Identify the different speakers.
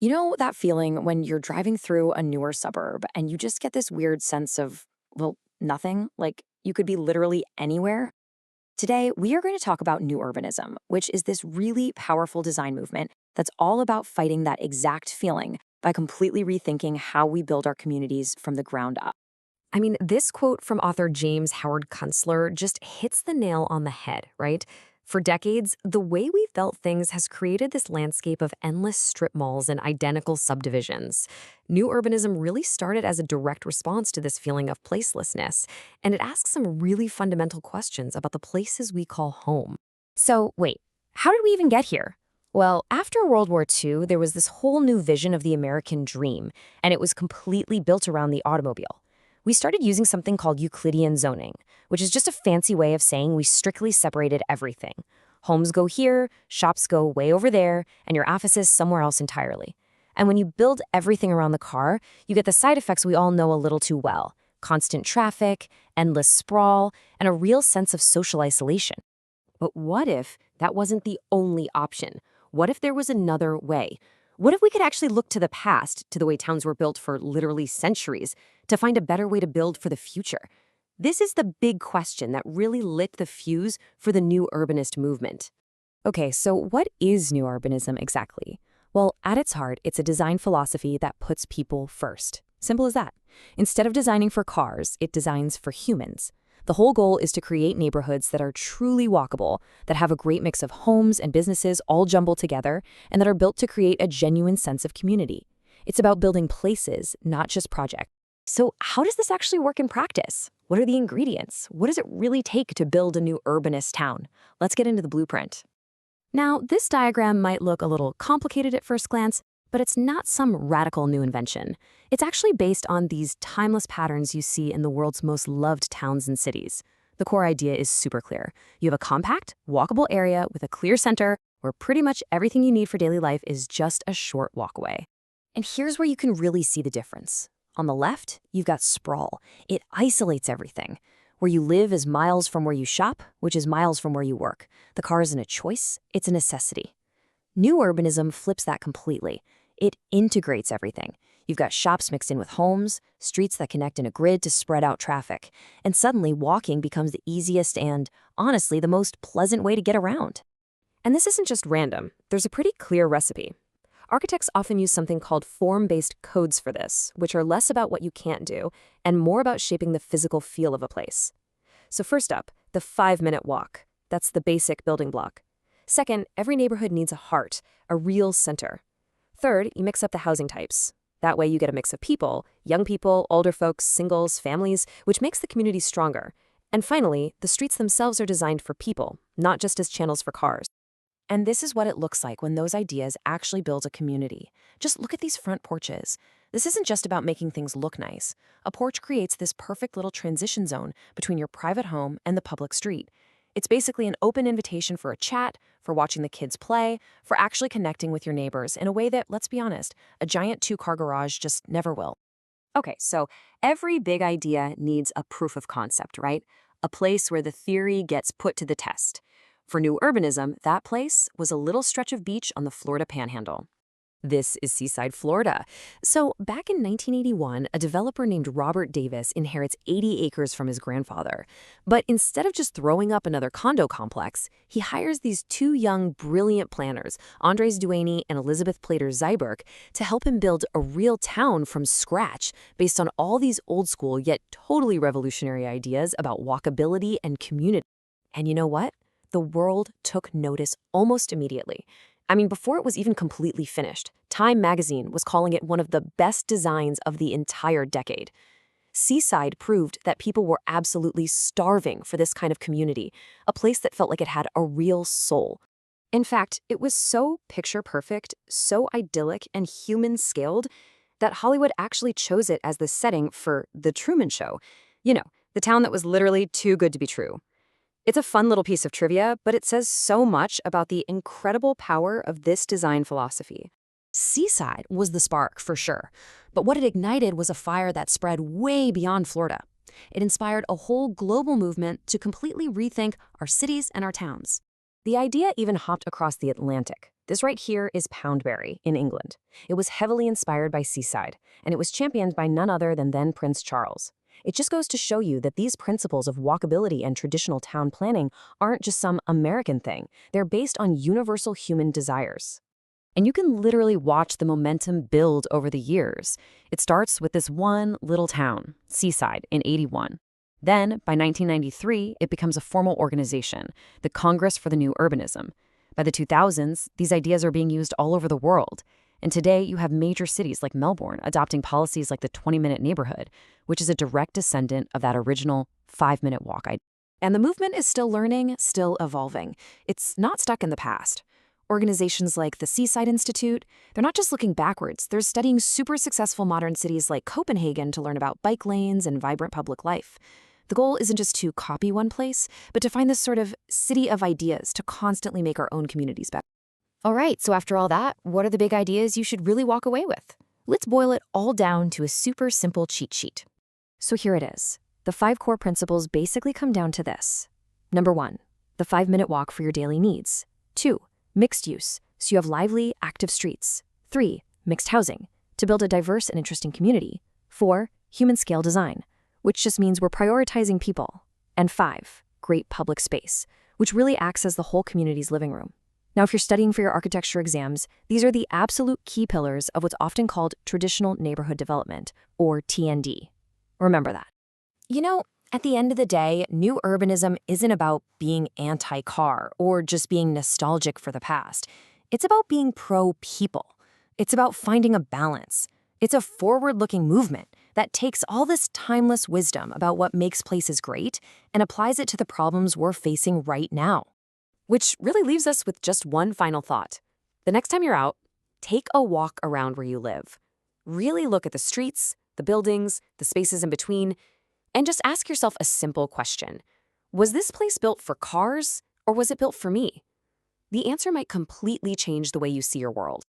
Speaker 1: You know that feeling when you're driving through a newer suburb and you just get this weird sense of, well, nothing? Like you could be literally anywhere? Today, we are going to talk about new urbanism, which is this really powerful design movement that's all about fighting that exact feeling by completely rethinking how we build our communities from the ground up.
Speaker 2: I mean, this quote from author James Howard Kunstler just hits the nail on the head, right? For decades, the way we've built things has created this landscape of endless strip malls and identical subdivisions. New urbanism really started as a direct response to this feeling of placelessness, and it asks some really fundamental questions about the places we call home. So, wait, how did we even get here? Well, after World War II, there was this whole new vision of the American dream, and it was completely built around the automobile. We started using something called Euclidean zoning, which is just a fancy way of saying we strictly separated everything. Homes go here, shops go way over there, and your office is somewhere else entirely. And when you build everything around the car, you get the side effects we all know a little too well: constant traffic, endless sprawl, and a real sense of social isolation. But what if that wasn't the only option? What if there was another way? What if we could actually look to the past, to the way towns were built for literally centuries, to find a better way to build for the future? This is the big question that really lit the fuse for the new urbanist movement. Okay, so what is new urbanism exactly? Well, at its heart, it's a design philosophy that puts people first. Simple as that. Instead of designing for cars, it designs for humans. The whole goal is to create neighborhoods that are truly walkable, that have a great mix of homes and businesses all jumbled together, and that are built to create a genuine sense of community. It's about building places, not just projects. So how does this actually work in practice? What are the ingredients? What does it really take to build a new urbanist town? Let's get into the blueprint. Now, this diagram might look a little complicated at first glance, but it's not some radical new invention. It's actually based on these timeless patterns you see in the world's most loved towns and cities. The core idea is super clear. You have a compact, walkable area with a clear center where pretty much everything you need for daily life is just a short walk away. And here's where you can really see the difference. On the left, you've got sprawl. It isolates everything. Where you live is miles from where you shop, which is miles from where you work. The car isn't a choice, it's a necessity. New urbanism flips that completely. It integrates everything. You've got shops mixed in with homes, streets that connect in a grid to spread out traffic, and suddenly walking becomes the easiest and, honestly, the most pleasant way to get around. And this isn't just random. There's a pretty clear recipe. Architects often use something called form-based codes for this, which are less about what you can't do and more about shaping the physical feel of a place. So first up, the 5-minute walk. That's the basic building block. Second, every neighborhood needs a heart, a real center. Third, you mix up the housing types. That way you get a mix of people, young people, older folks, singles, families, which makes the community stronger. And finally, the streets themselves are designed for people, not just as channels for cars. And this is what it looks like when those ideas actually build a community. Just look at these front porches. This isn't just about making things look nice. A porch creates this perfect little transition zone between your private home and the public street. It's basically an open invitation for a chat, for watching the kids play, for actually connecting with your neighbors in a way that, let's be honest, a giant 2-car garage just never will. Okay, so every big idea needs a proof of concept, right? A place where the theory gets put to the test. For new urbanism, that place was a little stretch of beach on the Florida Panhandle. This is Seaside, Florida. So back in 1981, a developer named Robert Davis inherits 80 acres from his grandfather. But instead of just throwing up another condo complex, he hires these two young, brilliant planners, Andres Duaney and Elizabeth Plater Zyberk, to help him build a real town from scratch based on all these old-school yet totally revolutionary ideas about walkability and community. And you know what? The world took notice almost immediately. I mean, before it was even completely finished, Time magazine was calling it one of the best designs of the entire decade. Seaside proved that people were absolutely starving for this kind of community, a place that felt like it had a real soul. In fact, it was so picture-perfect, so idyllic and human-scaled, that Hollywood actually chose it as the setting for The Truman Show. You know, the town that was literally too good to be true. It's a fun little piece of trivia, but it says so much about the incredible power of this design philosophy. Seaside was the spark, for sure, but what it ignited was a fire that spread way beyond Florida. It inspired a whole global movement to completely rethink our cities and our towns. The idea even hopped across the Atlantic. This right here is Poundbury in England. It was heavily inspired by Seaside, and it was championed by none other than then Prince Charles. It just goes to show you that these principles of walkability and traditional town planning aren't just some American thing. They're based on universal human desires. And you can literally watch the momentum build over the years. It starts with this one little town, Seaside, in '81. Then, by 1993, it becomes a formal organization, the Congress for the New Urbanism. By the 2000s, these ideas are being used all over the world. And today, you have major cities like Melbourne adopting policies like the 20-minute neighborhood, which is a direct descendant of that original 5-minute walk idea. And the movement is still learning, still evolving. It's not stuck in the past. Organizations like the Seaside Institute, they're not just looking backwards, they're studying super successful modern cities like Copenhagen to learn about bike lanes and vibrant public life. The goal isn't just to copy one place, but to find this sort of city of ideas to constantly make our own communities better. All right, so after all that, what are the big ideas you should really walk away with? Let's boil it all down to a super simple cheat sheet. So here it is. The 5 core principles basically come down to this. Number 1, the 5-minute walk for your daily needs. 2, mixed use, so you have lively, active streets. 3, mixed housing, to build a diverse and interesting community. 4, human scale design, which just means we're prioritizing people. And 5, great public space, which really acts as the whole community's living room. Now, if you're studying for your architecture exams, these are the absolute key pillars of what's often called traditional neighborhood development, or TND. Remember that. You know, at the end of the day, new urbanism isn't about being anti-car or just being nostalgic for the past. It's about being pro-people. It's about finding a balance. It's a forward-looking movement that takes all this timeless wisdom about what makes places great and applies it to the problems we're facing right now. Which really leaves us with just one final thought. The next time you're out, take a walk around where you live. Really look at the streets, the buildings, the spaces in between, and just ask yourself a simple question. Was this place built for cars, or was it built for me? The answer might completely change the way you see your world.